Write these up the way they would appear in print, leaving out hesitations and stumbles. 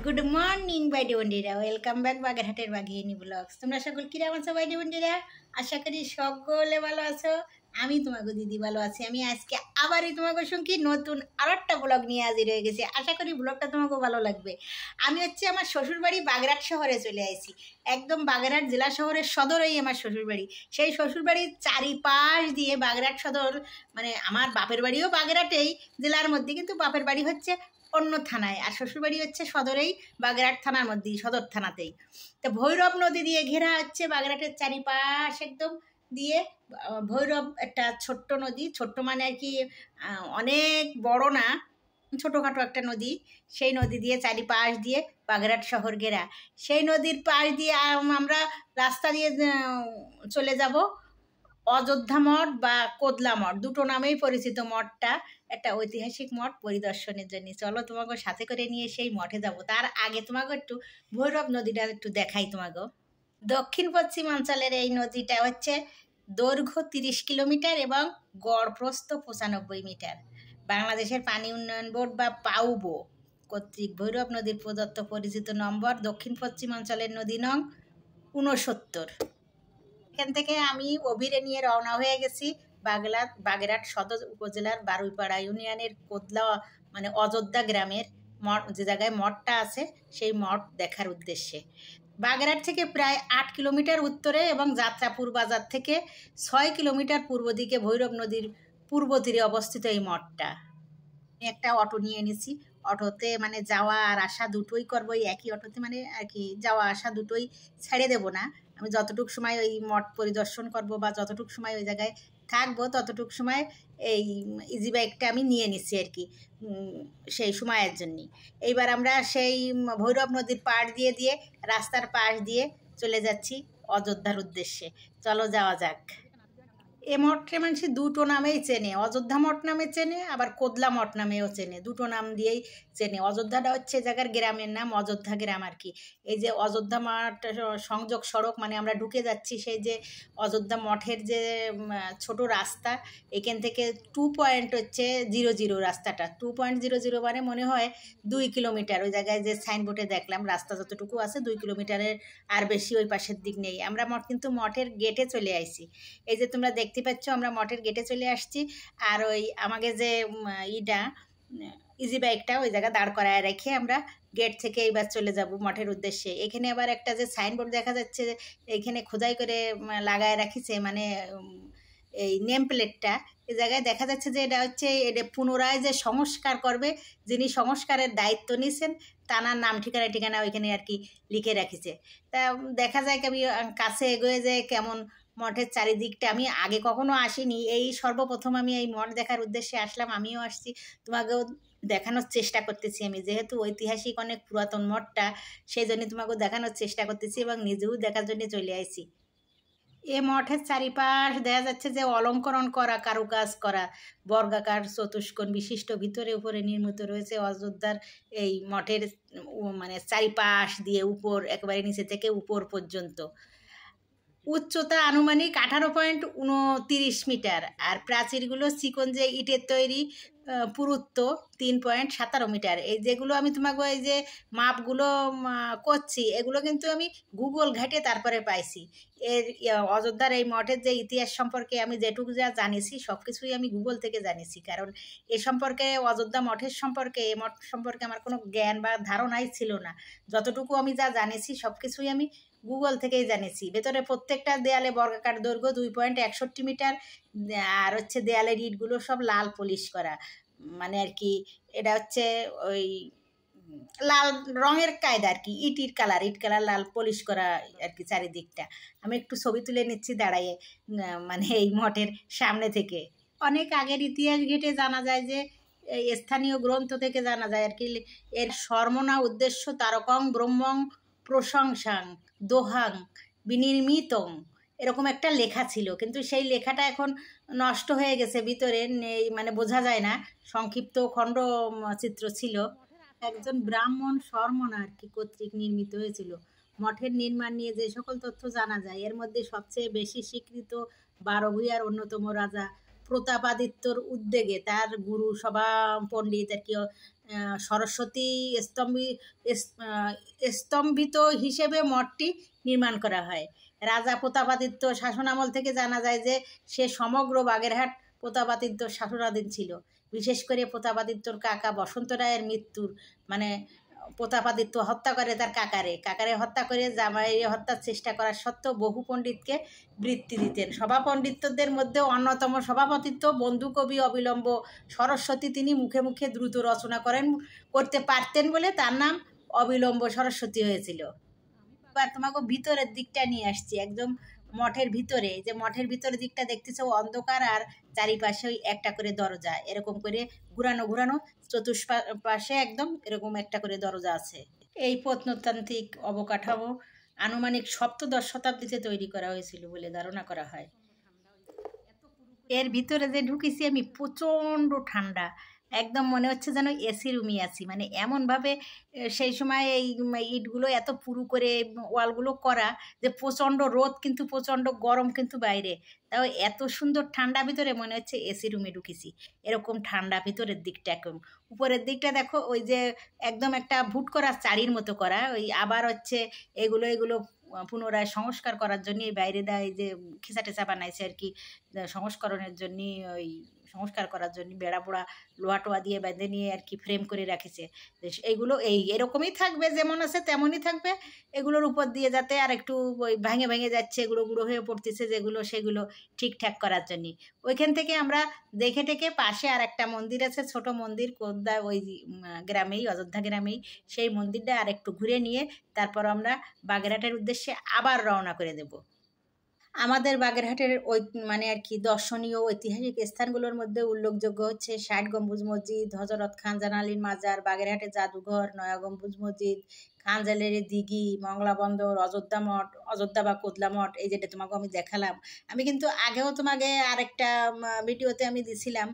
Good morning বাইডি বন্ধুরা, welcome back বাগেরহাটের বাঘিনী blogs. তোমরা সকল কিরকম আছো বাইডি বন্ধুরা? আশা করি সকলে ভালো আছো। আমি তোমাকে দিদি ভালো আছি। আমি আজকে আবারই তোমাকে সঙ্গে নতুন আর একটা ব্লগ নিয়ে হাজির হয়ে গেছি। আশা করি ব্লগটা তোমাকে ভালো লাগবে। আমি আমার শ্বশুরবাড়ি বাগেরহাট শহরে চলে আসি। একদম বাগেরহাট জেলা শহরের সদরেই আমার শ্বশুরবাড়ি। সেই শ্বশুরবাড়ির চারিপাশ দিয়ে বাগেরহাট সদর, মানে আমার বাপের বাড়িও বাগেরহাটেই জেলার মধ্যে, কিন্তু বাপের বাড়ি হচ্ছে অন্য থানায়, আর শ্বশুরবাড়ি হচ্ছে সদরেই, বাগেরহাট থানার মধ্যেই, সদর থানাতেই। তো ভৈরব নদী দিয়ে ঘেরা হচ্ছে বাগেরহাটের চারিপাশ একদম দিয়ে। ভৈরব একটা ছোট্ট নদী, ছোট্ট মানে আর কি অনেক বড় না, ছোটোখাটো একটা নদী। সেই নদী দিয়ে চারিপাশ দিয়ে বাগেরহাট শহর ঘেরা। সেই নদীর পাশ দিয়ে আমরা রাস্তা দিয়ে চলে যাব অযোধ্যা মঠ বা কোদলা মঠ, দুটো নামেই পরিচিত মঠটা। একটা ঐতিহাসিক মঠ পরিদর্শনের জন্য। চলো তোমাকে সাথে করে নিয়ে সেই মঠে যাব। তার আগে তোমাকে একটু ভৈরব নদীটা একটু দেখাই তোমাকে। দক্ষিণ পশ্চিমাঞ্চলের এই নদীটা হচ্ছে দৈর্ঘ্য 30 কিলোমিটার এবং গড় প্রস্থ 95 মিটার। বাংলাদেশের পানি উন্নয়ন বোর্ড বা পাউবো কর্তৃক ভৈরব নদীর প্রদত্ত পরিচিত নম্বর দক্ষিণ পশ্চিমাঞ্চলের নদী নং 69। এখান থেকে আমি অভিরে নিয়ে রওনা হয়ে গেছি বাগেরহাট সদর উপজেলার বারুইপাড়া ইউনিয়নের কোদলা মানে অযোধ্যা গ্রামের মঠ, যে জায়গায় মঠটা আছে সেই মঠ দেখার উদ্দেশ্যে। বাগেরহাট থেকে প্রায় 8 কিলোমিটার উত্তরে এবং যাত্রাপুর বাজার থেকে 6 কিলোমিটার পূর্ব দিকে ভৈরব নদীর পূর্ব তীরে অবস্থিত এই মঠটা। আমি একটা অটো নিয়ে এনেছি। অটোতে মানে যাওয়া আর আসা দুটোই করবো, এই একই অটোতে, মানে আর কি যাওয়া আসা দুটোই ছেড়ে দেবো না। আমি যতটুকু সময় ওই মঠ পরিদর্শন করব বা যতটুকু সময় ওই জায়গায় থাকবো ততটুকু সময় এই ইজি বাইকটা আমি নিয়ে নিচ্ছি আর কি সেই সময়ের জন্যই। এইবার আমরা সেই ভৈরব নদীর পাড় দিয়ে দিয়ে রাস্তার পাশ দিয়ে চলে যাচ্ছি অযোধ্যার উদ্দেশ্যে। চলো যাওয়া যাক। এ মঠে মানুষ দুটো নামেই চেনে, অযোধ্যা মঠ নামে চেনে, আবার কোদলা মঠ নামেও চেনে। দুটো নাম দিয়েই চেনে। অযোধ্যাটা হচ্ছে জায়গার গ্রামের নাম, অযোধ্যা গ্রাম আর কি। এই যে অযোধ্যা মঠ সংযোগ সড়ক, মানে আমরা ঢুকে যাচ্ছি সেই যে অযোধ্যা মঠের যে ছোট রাস্তা, এখান থেকে 2.00 রাস্তাটা, 2.00 মানে মনে হয় 2 কিলোমিটার। ওই জায়গায় যে সাইনবোর্ডে দেখলাম রাস্তা যতটুকু আছে 2 কিলোমিটারের আর বেশি ওই পাশের দিক নেই। আমরা কিন্তু মঠের গেটে চলে আসছি। এই যে তোমরা দেখতে পাচ্ছ আমরা মঠের গেটে চলে আসছি। আর ওই আমাকে যে ইজি বাইকটা ওই জায়গায় দাঁড় করায় রেখে আমরা গেট থেকে এবার চলে যাব মঠের উদ্দেশ্যে। এখানে আবার একটা যে সাইনবোর্ড দেখা যাচ্ছে, এখানে খোদাই করে লাগায় রাখিছে, মানে এই নেম প্লেটটা, এই জায়গায় দেখা যাচ্ছে যে এটা হচ্ছে এটা পুনরায় যে সংস্কার করবে, যিনি সংস্কারের দায়িত্ব নিয়েছেন তানার নাম ঠিকানা ওইখানে আর কি লিখে রাখিছে। তা দেখা যায় কি আমি কাছে এগোয়ে যায় কেমন মঠের চারিদিকটা। আমি আগে কখনো আসিনি, এই সর্বপ্রথম আমি এই মঠ দেখার উদ্দেশ্যে আসলাম। আমিও আসছি, তোমাকেও দেখানোর চেষ্টা করতেছি। আমি যেহেতু ঐতিহাসিক অনেক পুরাতন মঠটা, সেই জন্য তোমাকেও দেখানোর চেষ্টা করতেছি এবং নিজেও দেখার জন্য চলে আসছি। এ মঠের চারিপাশ দেখা যাচ্ছে যে অলঙ্করণ করা, কারুকাজ করা, বর্গাকার চতুষ্কোণ বিশিষ্ট, ভিতরে উপরে নির্মিত রয়েছে অযোধ্যার এই মঠের মানে চারিপাশ দিয়ে উপর একেবারে নিচে থেকে উপর পর্যন্ত। উচ্চতা আনুমানিক 18.29 মিটার, আর প্রাচীরগুলো চিকন যে ইটের তৈরি, পুরুত্ব 3.17 মিটার। এই যেগুলো আমি তোমাকে এই যে মাপগুলো করছি, এগুলো কিন্তু আমি গুগল ঘাটে তারপরে পাইছি। এর অযোধ্যার এই মঠের যে ইতিহাস সম্পর্কে আমি যেটুকু যা জানিছি সব কিছুই আমি গুগল থেকে জানিছি। কারণ এ সম্পর্কে, অযোধ্যা মঠের সম্পর্কে, এই মঠ সম্পর্কে আমার কোনো জ্ঞান বা ধারণাই ছিল না। যতটুকু আমি যা জানিছি সব কিছুই আমি গুগল থেকেই জানিছি। ভেতরে প্রত্যেকটা দেয়ালে বর্গাকার দৈর্ঘ্য 2.61 মিটার, আর হচ্ছে দেয়ালের ইটগুলো সব লাল পলিশ করা, মানে আর কি এটা হচ্ছে ওই লাল রঙের কায়দা আর কি, ইট কালার লাল পলিশ করা আর কি চারিদিকটা। আমি একটু ছবি তুলে নিচ্ছি দাঁড়াইয়ে, মানে এই মঠের সামনে থেকে। অনেক আগের ইতিহাস ঘেটে জানা যায় যে স্থানীয় গ্রন্থ থেকে জানা যায় আর কি, এর সর্বনা উদ্দেশ্য তারকং ব্রহ্মং প্রশংসাং দোহাং বিনির্মিতং, এরকম একটা লেখা ছিল, কিন্তু সেই লেখাটা এখন নষ্ট হয়ে গেছে, ভিতরে নেই, মানে বোঝা যায় না। সংক্ষিপ্ত খণ্ড চিত্র ছিল। একজন ব্রাহ্মণ শর্মনা আর কি কর্তৃক নির্মিত হয়েছিল। মঠের নির্মাণ নিয়ে যে সকল তথ্য জানা যায় এর মধ্যে সবচেয়ে বেশি স্বীকৃত বারভূয়ার অন্যতম রাজা প্রতাপাদিত্যর উদ্যোগে তার গুরু সভা পণ্ডিত আর কি সরস্বতী স্তম্ভী স্তম্ভিত হিসেবে মঠটি নির্মাণ করা হয়। রাজা প্রতাপাদিত্য শাসনামল থেকে জানা যায় যে সে সমগ্র বাগেরহাট প্রতাপাদিত্যর শাসনাধীন ছিল। বিশেষ করে প্রতাপাদিত্যর কাকা বসন্ত রায়ের মৃত্যুর মানে প্রতাপাদিত্য হত্যা করে তার কাকারে হত্যা করে জামাই হত্যার চেষ্টা করার সত্ত্বেও বহু পণ্ডিতকে বৃত্তি দিতেন। সভাপণ্ডিতদের মধ্যে অন্যতম সভাপতিত্ব বন্ধু কবি অবিলম্ব সরস্বতী। তিনি মুখে মুখে দ্রুত রচনা করতে পারতেন বলে তার নাম অবিলম্ব সরস্বতী হয়েছিল। এবার তোমাকে ভিতরের দিকটা নিয়ে আসছি, একদম মঠের ভিতরে। যে মঠের ভিতরের দিকটা দেখতেছো অন্ধকার, আর চারিপাশে ওই একটা করে দরজা, এরকম করে ঘুরানো চতুষ্পাশে একদম এরকম একটা করে দরজা আছে। এই প্রত্নতান্ত্রিক অবকাঠামো আনুমানিক সপ্তদশ শতাব্দীতে তৈরি করা হয়েছিল বলে ধারণা করা হয়। এর ভিতরে যে ঢুকেছি আমি, প্রচণ্ড ঠান্ডা, একদম মনে হচ্ছে যেন এসি রুমে আছি। মানে এমনভাবে সেই সময় এই ইটগুলো এত পুরু করে ওয়ালগুলো করা যে প্রচণ্ড রোদ কিন্তু প্রচণ্ড গরম কিন্তু বাইরে, তাও এত সুন্দর ঠান্ডা ভিতরে মনে হচ্ছে এসি রুমে ঢুকেছি। এরকম ঠান্ডা ভিতরের দিকটা। একদম উপরের দিকটা দেখো, ওই যে একদম একটা ভুট করা চারির মতো করা, ওই আবার হচ্ছে এগুলো পুনরায় সংস্কার করার জন্য এই বাইরে দেয় যে খিচা টেচা বানাইছে আর কি, সংস্করণের জন্য, ওই সংস্কার করার জন্য বেড়া পোড়া লোহা টোয়া দিয়ে বেঁধে নিয়ে আর কি ফ্রেম করে রাখিছে। এইগুলো এরকমই থাকবে, যেমন আছে তেমনই থাকবে। এগুলোর উপর দিয়ে যাতে আর একটু ওই ভেঙে যাচ্ছে, এগুলো গুঁড়ো হয়ে পড়তেছে যেগুলো, সেগুলো ঠিকঠাক করার জন্যে। ওইখান থেকে আমরা দেখে টেকে পাশে আর একটা মন্দির আছে, ছোট মন্দির, কোদ্দা ওই গ্রামেই, অযোধ্যা গ্রামেই। সেই মন্দিরটা আর একটু ঘুরে নিয়ে তারপর আমরা বাগেরহাটের উদ্দেশ্যে আবার রওনা করে দেব। আমাদের বাগেরহাটের ওই মানে আর কি দর্শনীয় ঐতিহাসিক স্থানগুলোর মধ্যে উল্লেখযোগ্য হচ্ছে ৬০ গম্বুজ মসজিদ, হজরত খানজান আলীর মাজার, বাগেরহাটের জাদুঘর, নয়া গম্বুজ মসজিদ, খানজালের দিঘি, মংলা বন্দর, অযোধ্যা মঠ, অযোধ্যা বা কোদলা মঠ, এই যেটা তোমাকে আমি দেখালাম। আমি কিন্তু আগেও তোমাকে আরেকটা ভিডিওতে আমি দিছিলাম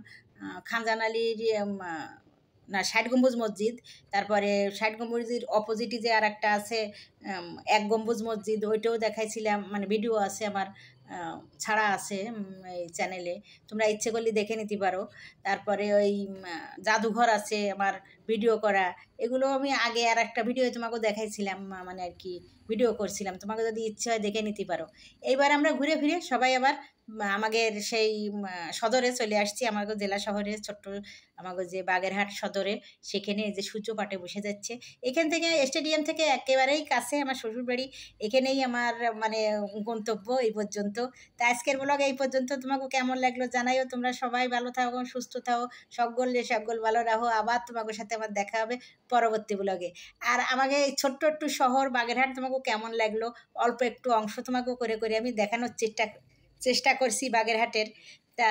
খানজান আলীর না ৬০ গম্বুজ মসজিদ। তারপরে ৬০ গম্বুজের অপোজিটে যে আর একটা আছে ১ গম্বুজ মসজিদ, ওইটাও দেখাইছিলাম, মানে ভিডিও আছে আমার ছাড়া আছে এই চ্যানেলে, তোমরা ইচ্ছে করলে দেখে নিতে পারো। তারপরে ওই জাদুঘর আছে আমার ভিডিও করা, এগুলো আমি আগে আর একটা ভিডিও তোমাকেও দেখাইছিলাম, মানে আর কি ভিডিও করছিলাম, তোমাকে যদি ইচ্ছে হয় দেখে নিতে পারো। এইবার আমরা ঘুরে ফিরে সবাই আবার আমাদের সেই সদরে চলে আসছি, আমাদের জেলা শহরে ছোট্ট আমাদের যে বাগেরহাট সদরে, সেখানে এই যে সূর্যপাটে বসে যাচ্ছে। এখান থেকে স্টেডিয়াম থেকে একেবারেই কাছে আমার শ্বশুরবাড়ি, এখানেই আমার মানে গন্তব্য এই পর্যন্ত। তা আজকের ব্লগ এই পর্যন্ত। তোমাকে কেমন লাগলো জানাইও। তোমরা সবাই ভালো থাকো, সুস্থ থাকো, সকল ভালো রাখো। আবার তোমাদের সাথে আমার দেখা হবে পরবর্তী ব্লগে। আর আমাকে এই ছোট্ট একটু শহর বাগেরহাট তোমাকে কেমন লাগলো, অল্প একটু অংশ তোমাকে করে আমি দেখানোর চেষ্টা করছি বাগেরহাটের। তা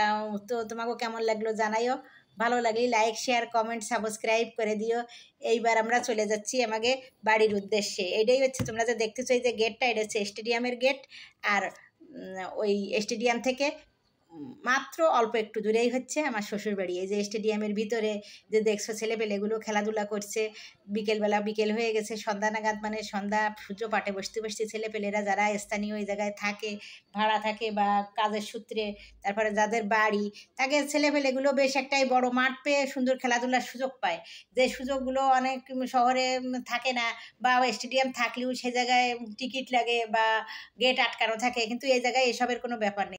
তো তোমাকে কেমন লাগলো জানাইও। ভালো লাগলে লাইক, শেয়ার, কমেন্ট, সাবস্ক্রাইব করে দিও। এইবার আমরা চলে যাচ্ছি আমাকে বাড়ির উদ্দেশ্যে। এটাই হচ্ছে তোমরা যে দেখতেছো এই যে গেটটা, এটা হচ্ছে স্টেডিয়ামের গেট। আর ওই স্টেডিয়াম থেকে মাত্র অল্প একটু দূরেই হচ্ছে আমার শ্বশুরবাড়ি। এই যে স্টেডিয়ামের ভিতরে যে দেখছো ছেলেপেলেগুলো খেলাধুলা করছে, বিকেল হয়ে গেছে, সন্ধ্যা নাগাদ, মানে সন্ধ্যা সূর্য পাটে বসতে ছেলেপেলেরা যারা স্থানীয় এই জায়গায় থাকে, ভাড়া থাকে বা কাজের সূত্রে, তারপরে যাদের বাড়ি থাকে, ছেলেপেলেগুলো বেশ একটাই বড় মাঠ পেয়ে সুন্দর খেলাধুলার সুযোগ পায়, যে সুযোগগুলো অনেক শহরে থাকে না, বা স্টেডিয়াম থাকলেও সে জায়গায় টিকিট লাগে বা গেট আটকানো থাকে, কিন্তু এই জায়গায় এসবের কোনো ব্যাপার নেই।